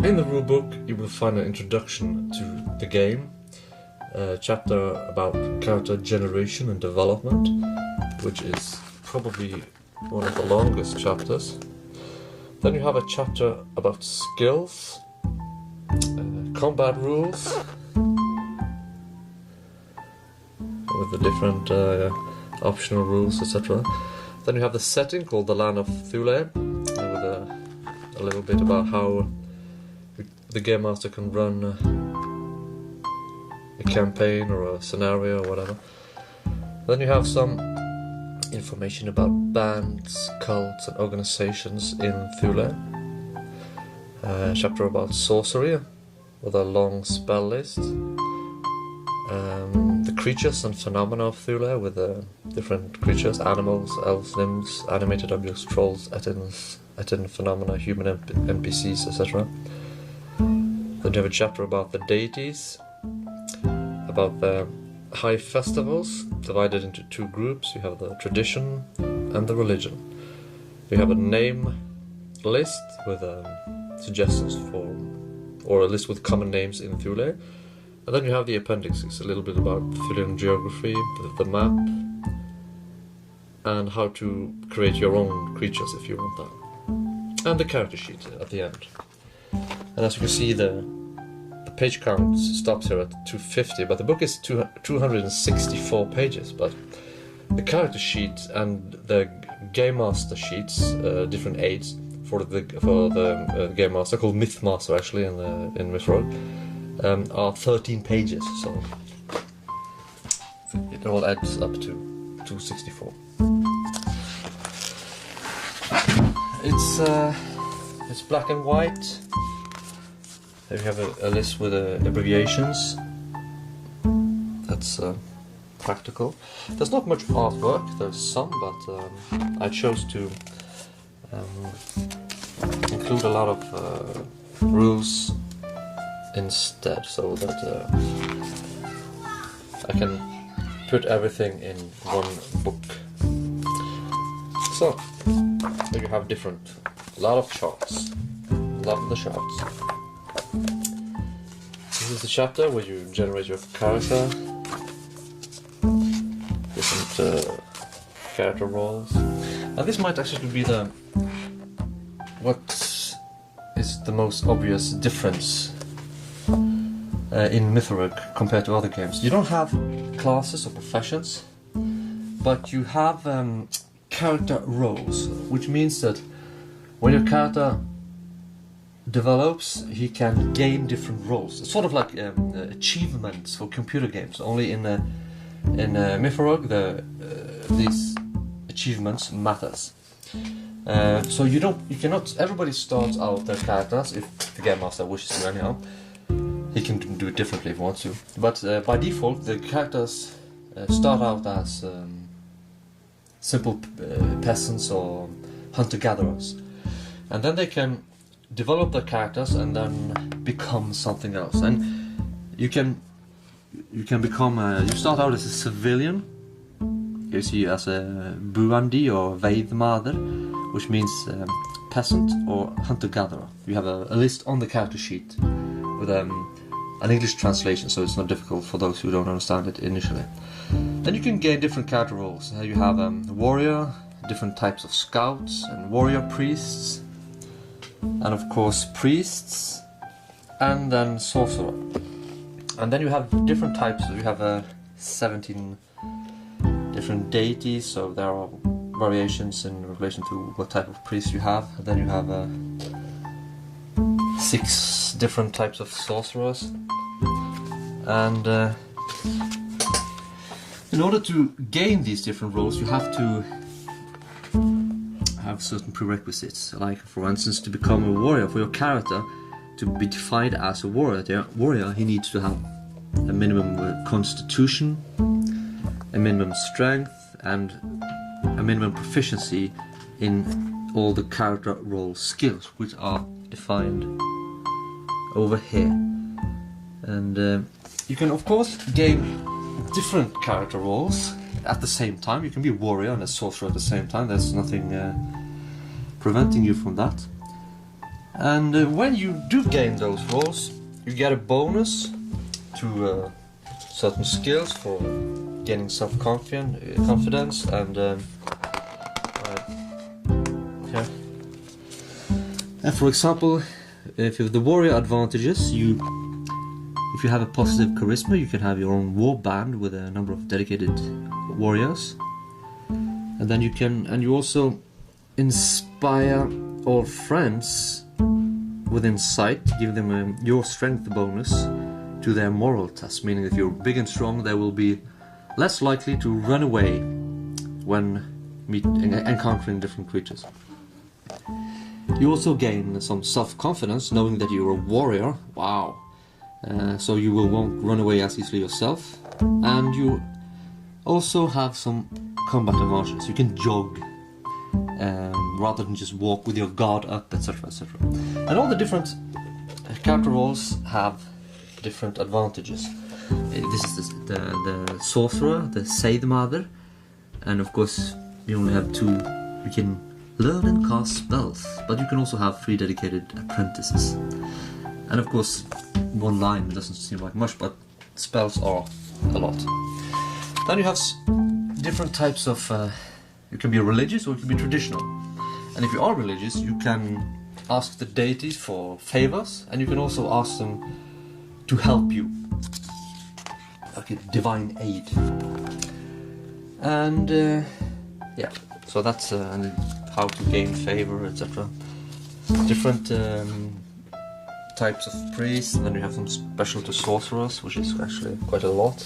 In the rulebook you will find an introduction to the game, a chapter about character generation and development, which is probably one of the longest chapters. Then you have a chapter about skills, combat rules, with the different optional rules, etc. Then you have the setting called the Land of Thule, with a little bit about how the Game Master can run a campaign or a scenario or whatever. Then you have some information about bands, cults and organizations in Thule. A chapter about sorcery with a long spell list. The creatures and phenomena of Thule with different creatures, animals, elves, nymphs, animated objects, trolls, Etin phenomena, human NPCs, etc. Then you have a chapter about the deities, about the high festivals, divided into two groups. You have the tradition and the religion. You have a name list with suggestions for, or a list with common names in Thule. And then you have the appendixes, a little bit about Thulean geography, the map, and how to create your own creatures if you want that. And the character sheet at the end. And as you can see, the page count stops here at 250, but the book is 264 pages. But the character sheet and the Game Master sheets, different aids for the Game Master, called Myth Master actually in MYFAROG, are 13 pages, so it all adds up to 264. It's black and white. There you have a list with abbreviations. That's practical. There's not much artwork, there's some, but I chose to include a lot of rules instead, so that I can put everything in one book. So, there you have a lot of charts. Love the charts. This is the chapter where you generate your character, different character roles. Now this might actually be what is the most obvious difference in MYFAROG compared to other games. You don't have classes or professions, but you have character roles, which means that when your character develops, he can gain different roles. It's sort of like achievements for computer games. Only in MYFAROG, these achievements matters. So you cannot. Everybody starts out their characters, if the Game Master wishes to anyhow. He can do it differently if he wants to. But by default, the characters start out as simple peasants or hunter-gatherers, and then they can develop their characters and then become something else. And you can become you start out as a civilian. You see as a buandi or veidmader, which means peasant or hunter-gatherer. You have a list on the character sheet with an English translation, so it's not difficult for those who don't understand it initially. Then you can gain different character roles. You have warrior, different types of scouts and warrior priests, and of course priests, and then sorcerer. And then you have different types. You have 17 different deities, so there are variations in relation to what type of priest you have. And then you have 6 different types of sorcerers. And in order to gain these different roles, you have to have certain prerequisites, like for instance to become a warrior. For your character to be defined as a warrior, he needs to have a minimum constitution, a minimum strength, and a minimum proficiency in all the character role skills, which are defined over here. And you can of course gain different character roles at the same time. You can be a warrior and a sorcerer at the same time. There's nothing preventing you from that. And when you do gain those rolls, you get a bonus to certain skills for gaining self-confidence and okay. And for example, if you have the warrior advantages, if you have a positive charisma, you can have your own war band with a number of dedicated warriors, and then you also inspire all friends within sight, give them your strength bonus to their moral test, meaning if you're big and strong, they will be less likely to run away when encountering different creatures. You also gain some self-confidence, knowing that you're a warrior. Wow! So you won't run away as easily yourself, and you also have some combat advantages. You can jog rather than just walk with your guard up, etc., etc. And all the different character roles have different advantages. This is the sorcerer, the Seidmother, and of course you only have 2. You can learn and cast spells, but you can also have 3 dedicated apprentices. And of course, 1 line doesn't seem like much, but spells are a lot. Then you have different types of... you can be religious or you can be traditional. And if you are religious, you can ask the deities for favors, and you can also ask them to help you. Okay, divine aid. And yeah, so that's and how to gain favor, etc. Different types of priests, and then you have some special to sorcerers, which is actually quite a lot.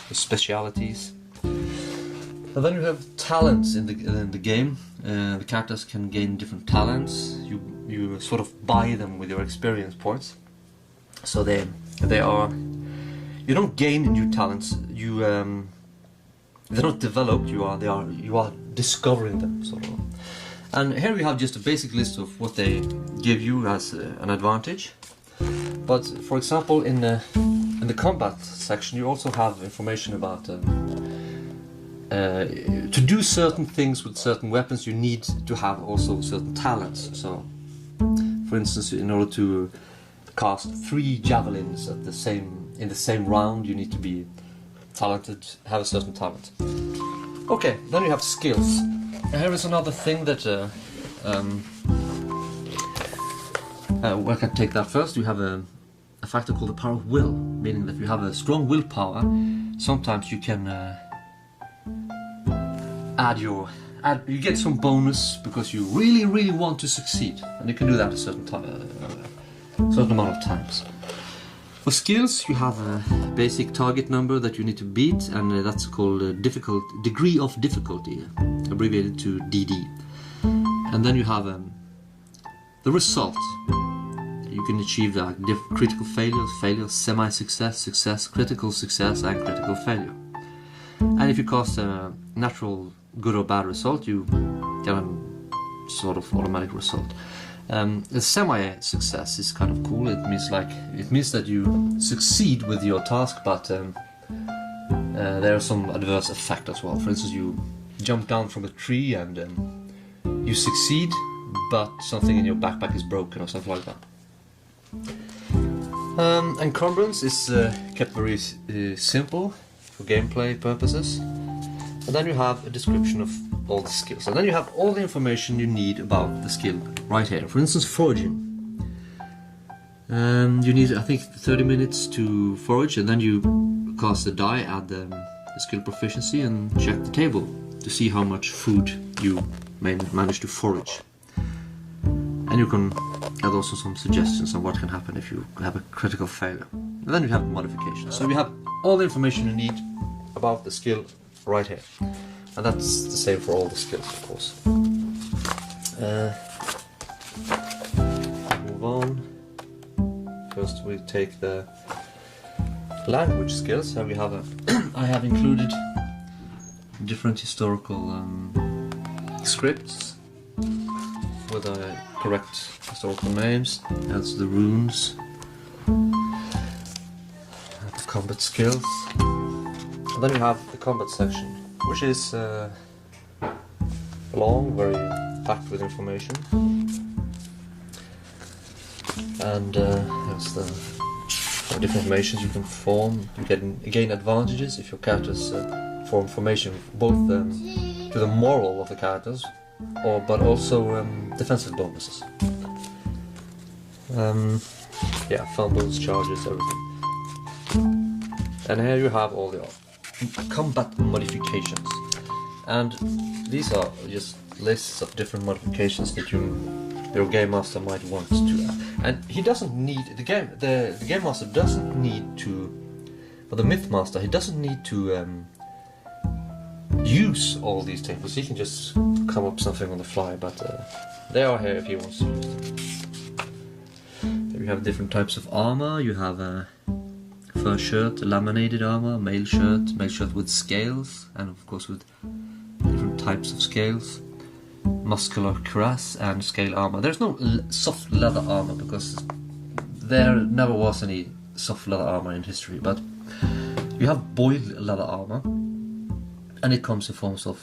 The specialities. And then you have talents in the game. The characters can gain different talents. You sort of buy them with your experience points. So they are. You don't gain new talents. They're not developed. You are discovering them, sort of. And here we have just a basic list of what they give you as an advantage. But for example, in the combat section, you also have information about to do certain things with certain weapons. You need to have also certain talents. So, for instance, in order to cast 3 javelins in the same round, you need to be talented, have a certain talent. Okay, then you have skills. Here is another thing that we can take that first. You have a factor called the power of will, meaning that if you have a strong willpower, sometimes you can you get some bonus because you really want to succeed, and you can do that a certain amount of times. For skills, you have a basic target number that you need to beat, and that's called degree of difficulty, abbreviated to DD. And then you have the result. You can achieve critical failure, semi-success, success, critical success, and critical failure. And if you cast a natural good or bad result, you get a sort of automatic result. The semi-success is kind of cool. It means that you succeed with your task, but there are some adverse effects as well. For instance, you jump down from a tree and you succeed, but something in your backpack is broken or something like that. Encumbrance is kept very simple for gameplay purposes. And then you have a description of all the skills. And then you have all the information you need about the skill right here. For instance, foraging. You need, I think, 30 minutes to forage, and then you cast the die, add the skill proficiency, and check the table to see how much food you manage to forage. And you can add also some suggestions on what can happen if you have a critical failure. And then you have modifications. So you have all the information you need about the skill right here. And that's the same for all the skills, of course. Move on. First we take the language skills. Here we have I have included different historical scripts with the correct historical names. That's the runes, the combat skills, and then you have the combat section, which is long, very packed with information. and there's the different formations you can form. You can gain advantages if your characters form formation, both to the moral of the characters, but also defensive bonuses. Yeah, fumbles, charges, everything. And here you have all the combat modifications, and these are just lists of different modifications that your game master might want to add. And he doesn't need the game master doesn't need to, or the myth master, he doesn't need to use all these things. He can just come up with something on the fly, but they are here if he wants to use them. You have different types of armor. You have a fur shirt, laminated armor, mail shirt with scales, and of course with different types of scales, muscular cuirass, and scale armor. There's no soft leather armor because there never was any soft leather armor in history, but you have boiled leather armor, and it comes in forms of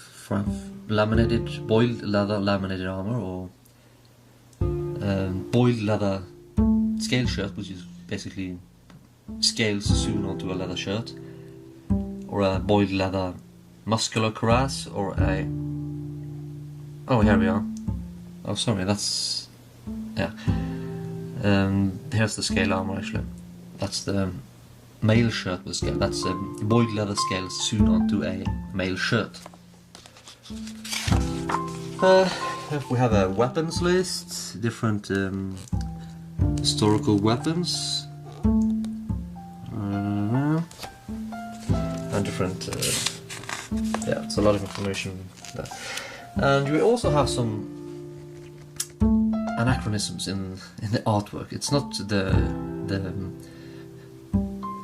laminated, boiled leather laminated armor, or boiled leather scale shirt, which is basically scales sewn onto a leather shirt, or a boiled leather muscular cuirass, or a... Oh, here we are. Oh, sorry, that's... yeah. Here's the scale armor, actually. That's the mail shirt with scale. That's boiled leather scales sewn onto a mail shirt. We have a weapons list, different historical weapons, and different, yeah, it's a lot of information there. And we also have some anachronisms in the artwork. It's not the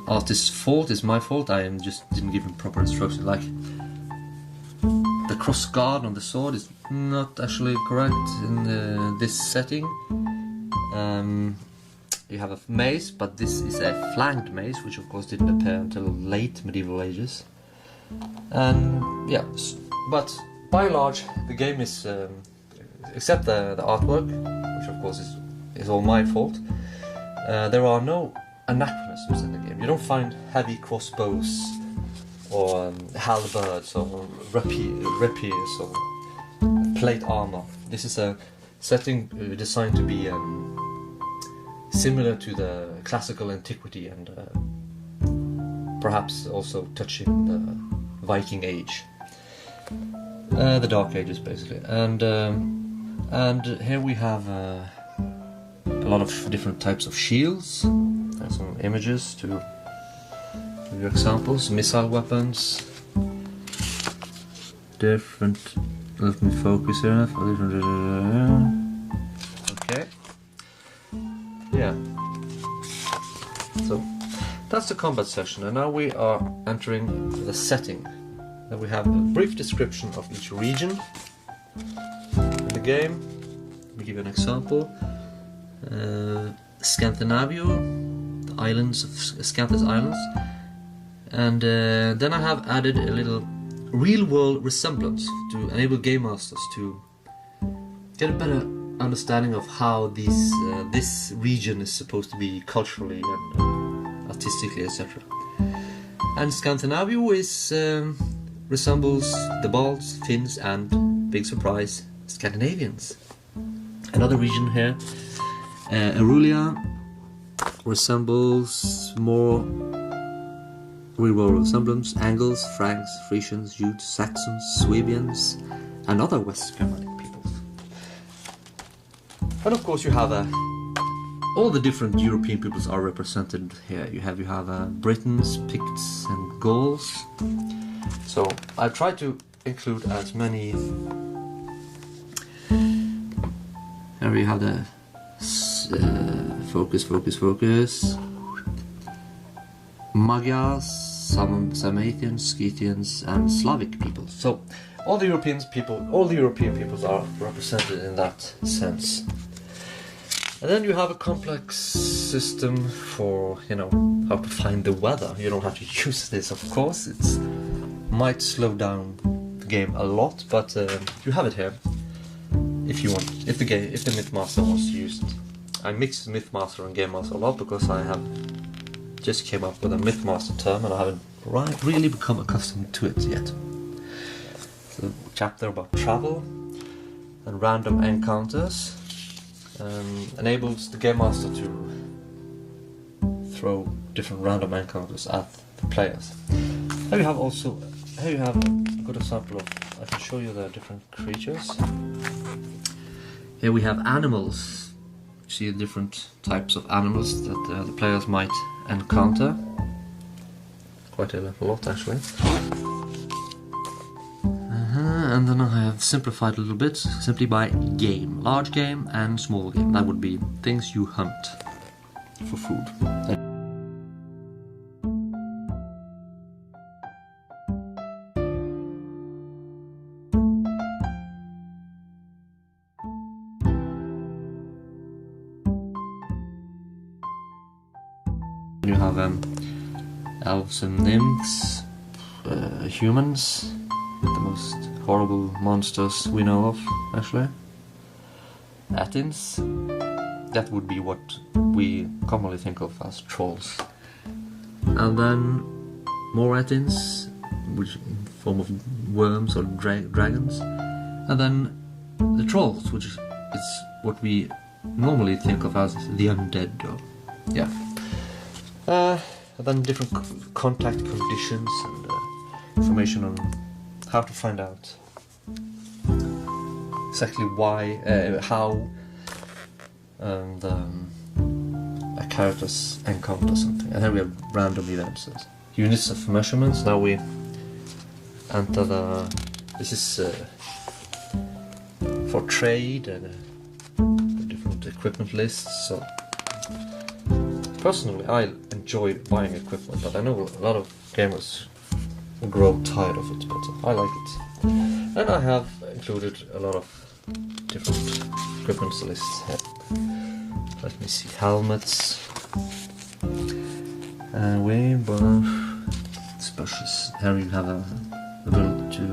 artist's fault, it's my fault. I just didn't give him proper instructions. Like, the cross guard on the sword is not actually correct in this setting. You have a mace, but this is a flanked mace, which of course didn't appear until late medieval ages. And yeah, but by and large, the game is, except the artwork, which of course is all my fault, there are no anachronisms in the game. You don't find heavy crossbows, or halberds, or rapiers, or plate armor. This is a setting designed to be similar to the classical antiquity, and perhaps also touching the Viking Age, the Dark Ages, basically. And here we have a lot of different types of shields. There's some images to give you examples. Missile weapons, different. Let me focus here. Okay. Yeah. So that's the combat section, and now we are entering the setting. Then we have a brief description of each region in the game. Let me give you an example. Scandinavia, the islands of Scanthus Islands, and then I have added a little real-world resemblance to enable game masters to get a better understanding of how this region is supposed to be culturally and artistically, etc. And Scandinavia resembles the Balts, Finns, and, big surprise, Scandinavians. Another region here, Arulia, resembles more real-world resemblance Angles, Franks, Frisians, Jutes, Saxons, Swabians, and other West Germanic peoples. And of course you have all the different European peoples are represented here. You have Britons, Picts, and Gauls. So I try to include as many. Here we have the focus. Magyars, Sarmatians, Scythians, and Slavic peoples. So all the European peoples are represented in that sense. And then you have a complex system for, how to find the weather. You don't have to use this, of course. It might slow down the game a lot, but you have it here if you want, if the Mythmaster wants to use it. I mix Mythmaster and Game Master a lot because I have just came up with a Mythmaster term and I haven't really become accustomed to it yet. So, chapter about travel and random encounters enables the Game Master to throw different random encounters at the players. Here you have a good example of, I can show you the different creatures. Here we have animals. You see the different types of animals that the players might encounter. Quite a lot actually. And then I have simplified a little bit, simply by game. Large game and small game. That would be things you hunt for food. You have elves and nymphs, humans, the most horrible monsters we know of, actually. Atins, that would be what we commonly think of as trolls. And then more Atins, which in form of worms or dragons. And then the trolls, which is what we normally think of as the undead, or, yeah. And then different contact conditions and information on how to find out exactly why, how, and a character's encounter something. And then we have random events, units of measurements. Now we enter this is for trade and different equipment lists. So personally, I enjoy buying equipment, but I know a lot of gamers grow tired of it, but I like it. And I have included a lot of different equipment lists here. Let me see, helmets, specials. Here you have a ability to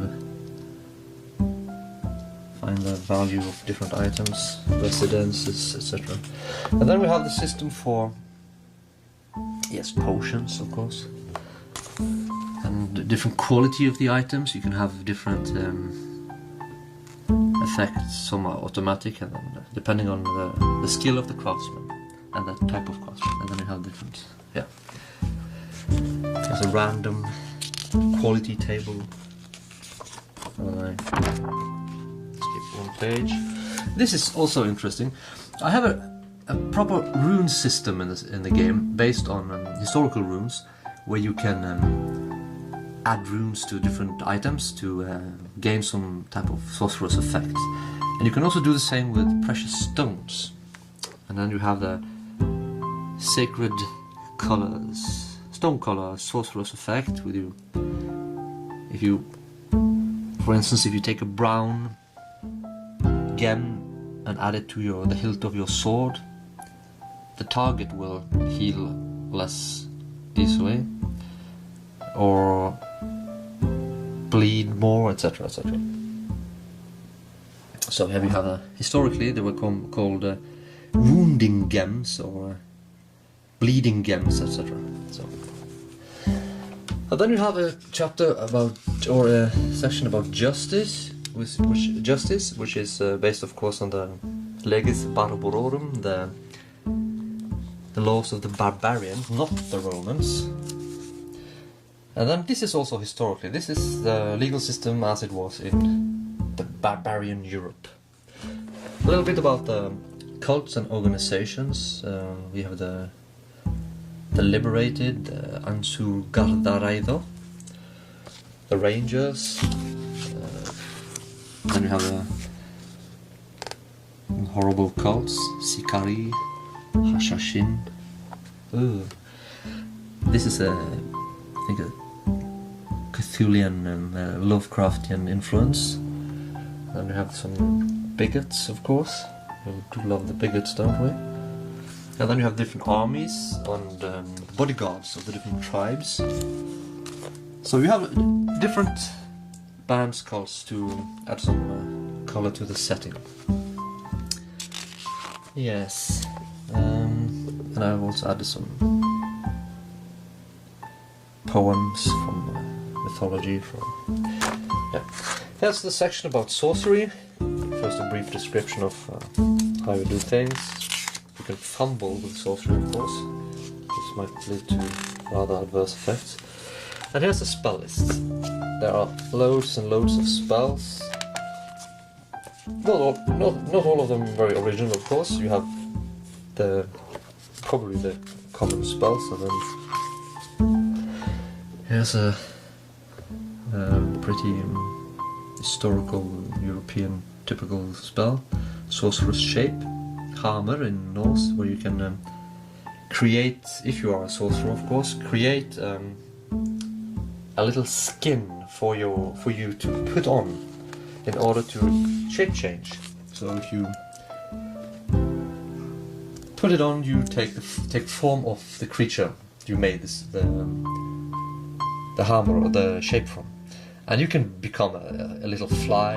find the value of different items, residences, etc. And then we have the system for, yes, potions, of course. And different quality of the items. You can have different effects. Some are automatic, and then depending on the skill of the craftsman and the type of craftsman. And then you have different, yeah. There's a random quality table. Skip one page. This is also interesting. I have a proper rune system in the game based on historical runes, where you can add runes to different items to gain some type of sorcerous effect. And you can also do the same with precious stones. And then you have the sacred colors, stone color sorcerous effect with you. If you, for instance, if you take a brown gem and add it to the hilt of your sword, the target will heal less easily, or bleed more, etc., etc. So here we have historically they were called wounding gems or bleeding gems, etc. So, and then you have a chapter about, or a section about justice, which is based, of course, on the Legis Barbororum, the laws of the barbarians, not the Romans. And then this is also historically, this is the legal system as it was in the barbarian Europe. A little bit about the cults and organizations. We have the Liberated, the Ansur Gardaraido, the Rangers, then we have the horrible cults, Sikari, Hashashin. Ooh. This is I think a Cthulhian and Lovecraftian influence. And we have some bigots, of course. We do love the bigots, don't we? And then you have different armies and bodyguards of the different tribes. So you have different band cults to add some color to the setting. Yes. and I've also added some poems from mythology. Here's the section about sorcery. First, a brief description of how you do things. You can fumble with sorcery, of course. This might lead to rather adverse effects. And here's the spell list. There are loads and loads of spells. Not all of them very original, of course. You have probably the common spells, and then here's a pretty historical European typical spell, Sorcerer's Shape, Hammer in Norse, where you can create, if you are a sorcerer, of course, create a little skin for you to put on in order to shape change. So if you put it on, you take form of the creature you made the hammer or the shape from, and you can become a little fly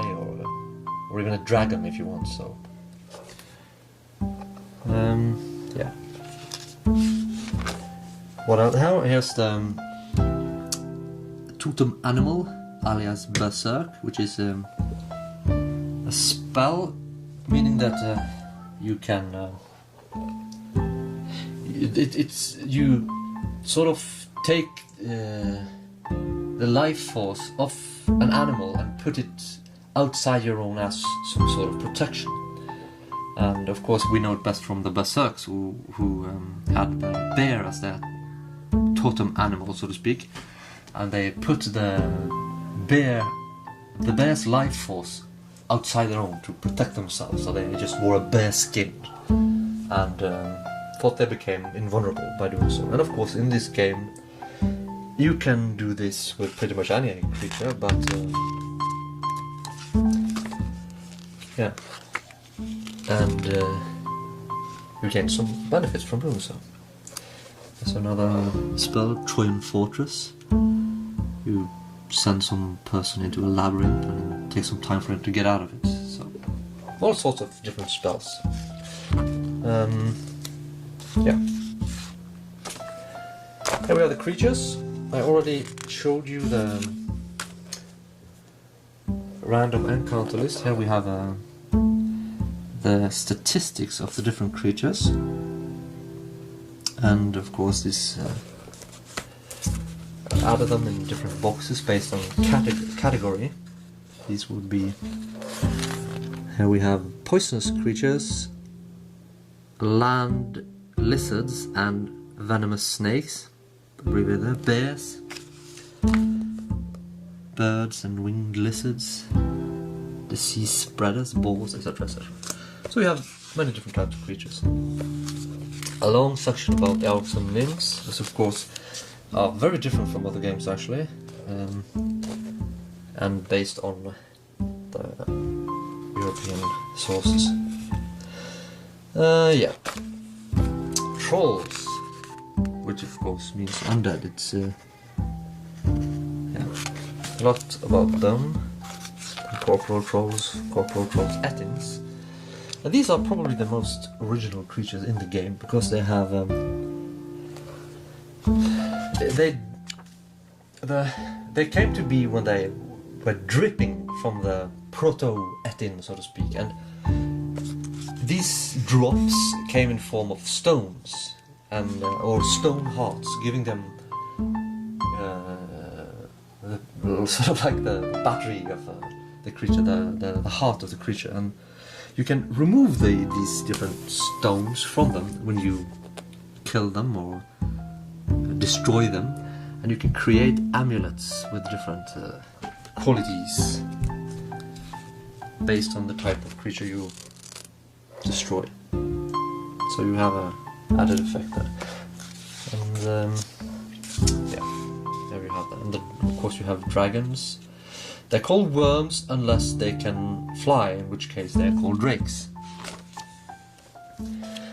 or even a dragon if you want. So yeah. What else? Here's the totem animal, alias Berserk, which is a spell, meaning that you can you sort of take the life force of an animal and put it outside your own as some sort of protection. And of course we know it best from the Berserks who had the bear as their totem animal, so to speak, and they put the bear's life force outside their own to protect themselves, so they just wore a bear skin and thought they became invulnerable by doing so. And of course in this game you can do this with pretty much any creature, but yeah, and you gain some benefits from doing so. There's another spell, Trojan Fortress. You send some person into a labyrinth and it takes some time for him to get out of it. So all sorts of different spells. Yeah. Here we have the creatures. I already showed you the random encounter list. Here we have the statistics of the different creatures, and of course this added them in different boxes based on category. These would be, here we have poisonous creatures, land lizards and venomous snakes, bears, birds and winged lizards, disease spreaders, boars, etc, etc. So we have many different types of creatures. A long section about elves and nymphs, which of course are very different from other games actually, and based on the European sources. Yeah. Trolls, which of course means undead. It's yeah, a lot about them. Corporal trolls, ettins. And these are probably the most original creatures in the game because they have they came to be when they were dripping from the proto-ettin, so to speak, and these drops came in form of stones and or stone hearts, giving them sort of like the battery of the creature, the heart of the creature, and you can remove these different stones from them when you kill them or destroy them, and you can create amulets with different qualities based on the type of creature you destroy. So you have a added effect there. And yeah, there you have that. And then, of course you have dragons. They're called worms unless they can fly, in which case they're called drakes.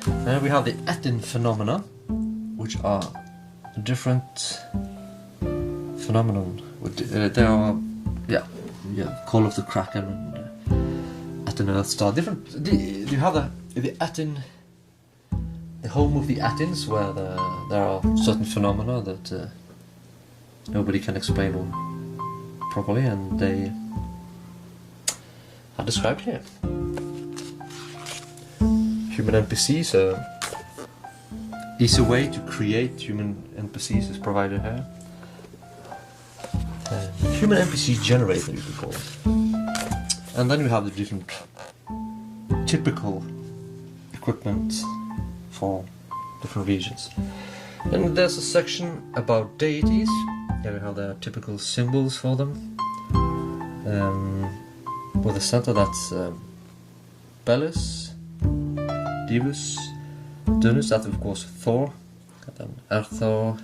And we have the ettin phenomena, which are different phenomenon. There are, yeah, Call of the Kraken and Ettin Earthstar. Different. You have the ettin, the home of the Athens, where there are certain phenomena that nobody can explain properly, and they are described here. Human NPCs, easy way to create human NPCs is provided here. Human NPC generator, you could call it. And then you have the different typical equipment for different regions. And there's a section about deities. Here we have the typical symbols for them. With the center, that's Belus, Divus, Dunus, that's of course Thor, and then Erthor,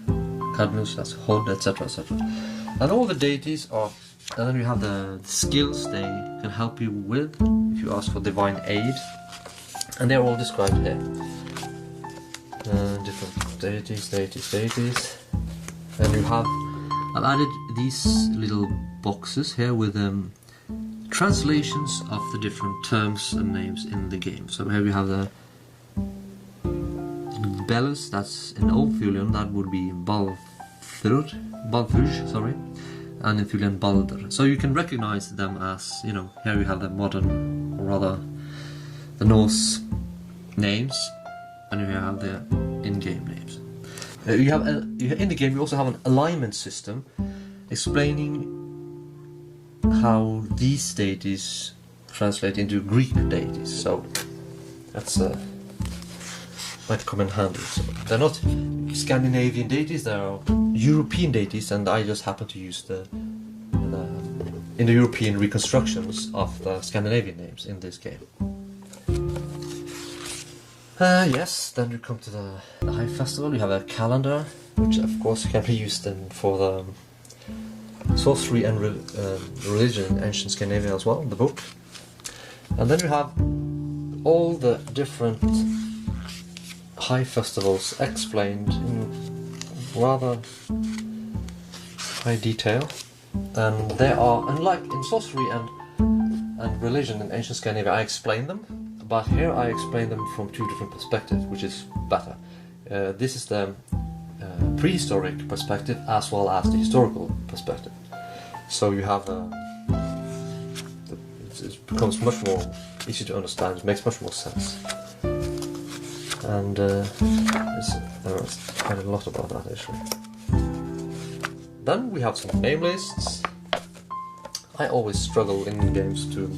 Cadmus, that's Hod, etc. etc. And all the deities are, and then you have the skills they can help you with if you ask for divine aid, and they're all described here. Different deities, and you have, I've added these little boxes here with translations of the different terms and names in the game. So here we have the Belus, that's in Old Thulian, that would be Balthur, sorry, and in Thulian Balder. So you can recognize them as, you know, here we have the modern, or rather the Norse names, and here you have the in-game names. You have in the game you also have an alignment system explaining how these deities translate into Greek deities. So that's might come in handy. So they're not Scandinavian deities; they are European deities, and I just happen to use the Indo-European reconstructions of the Scandinavian names in this game. Yes, then you come to the High Festival. You have a calendar, which of course can be used for the sorcery and religion in ancient Scandinavia as well, the book. And then you have all the different high festivals explained in rather high detail. And they are, unlike in sorcery and religion in ancient Scandinavia, I explain them. But here I explain them from two different perspectives, which is better. This is the prehistoric perspective as well as the historical perspective. So you have it becomes much more easy to understand. It makes much more sense. And there's quite a lot about that actually. Then we have some name lists. I always struggle in games to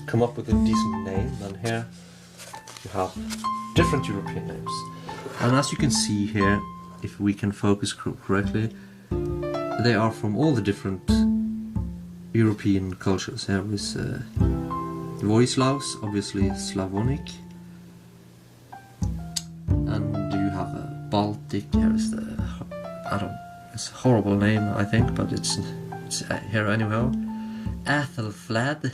come up with a decent name, and here you have different European names. And as you can see here, if we can focus correctly, they are from all the different European cultures. Here is Voislavs, obviously Slavonic, and you have a Baltic. Here is it's a horrible name, I think, but it's here anyhow. Athelflad.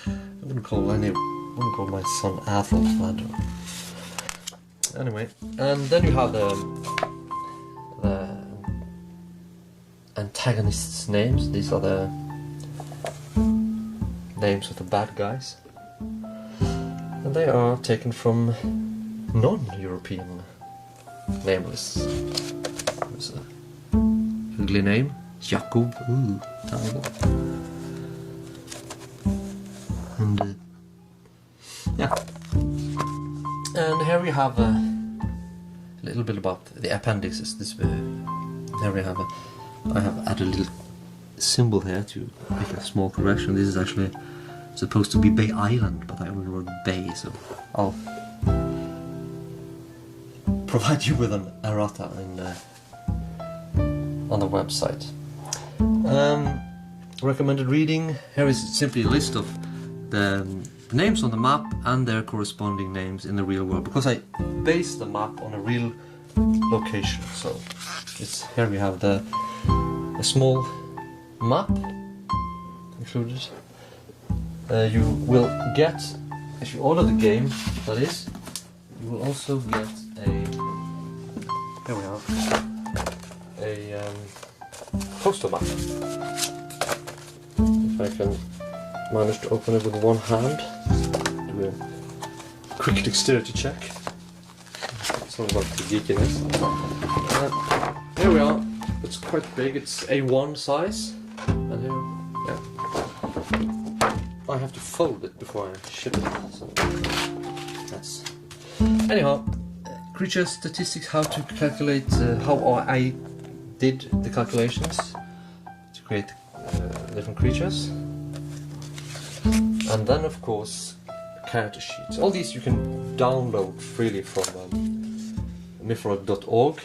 I wouldn't call my son Athelflad. Anyway, and then you have the antagonists' names. These are the names of the bad guys, and they are taken from non-European name lists. There's a ugly name, Jakob. Ooh, terrible. And yeah, and here we have a little bit about the appendices. Here we have I have added a little symbol here to make a small correction. This is actually supposed to be Bay Island, but I only wrote Bay, so I'll provide you with an errata on the website. Recommended reading. Here is simply a list of the names on the map and their corresponding names in the real world, because I based the map on a real location. So here we have a small map included. You will get, if you order the game, that is, you will also get here we are, a coastal map. If I can manage to open it with one hand, do a quick dexterity check. Sorry about the geekiness. Here we are. It's quite big. It's A1 size. And here, yeah. I have to fold it before I ship it. So that's. Anyhow, creature statistics. How to calculate? How I did the calculations to create different creatures. And then, of course, character sheets. All these you can download freely from MYFAROG.org.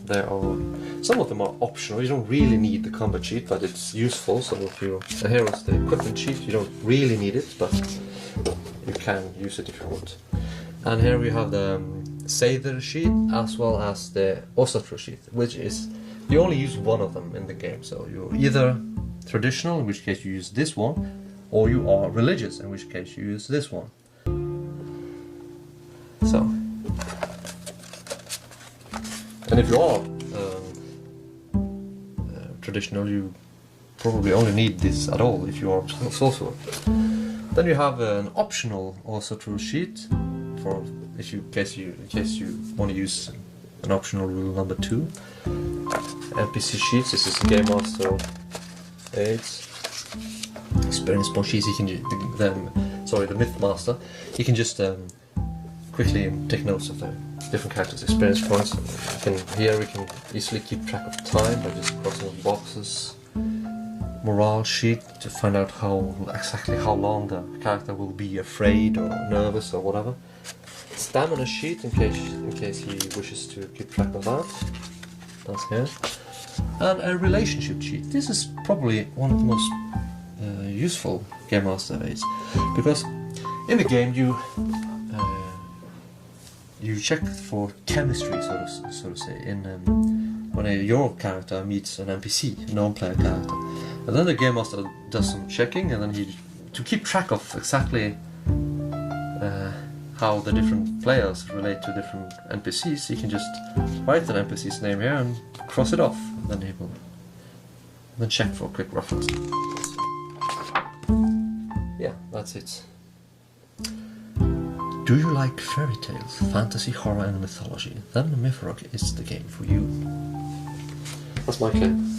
There are some of them are optional. You don't really need the combat sheet, but it's useful. So if you here is the equipment sheet. You don't really need it, but you can use it if you want. And here we have the Sather sheet as well as the Osatru sheet, which is you only use one of them in the game. So you're either traditional, in which case you use this one, or you are religious, in which case you use this one. So, and if you are traditional, you probably only need this at all if you are a sorcerer. Then you have an optional Osatru sheet for in case you want to use an optional rule number 2. NPC sheets. This is Game Master 8. Experience point sheets. You can the Myth Master. You can just quickly take notes of the different characters' experience points. Here we can easily keep track of time by just crossing off boxes. Morale sheet to find out exactly how long the character will be afraid or nervous or whatever. Stamina sheet in case he wishes to keep track of that. That's here. And a relationship sheet. This is probably one of the most useful Game Master aids, because in the game you check for chemistry, so to say, when your character meets an NPC, a non-player character, and then the Game Master does some checking, and then to keep track of exactly how the different players relate to different NPCs, he can just write an NPC's name here and cross it off, and then he will then check for a quick reference. Yeah, that's it. Do you like fairy tales, fantasy, horror and mythology? Then MYFAROG is the game for you. That's my claim.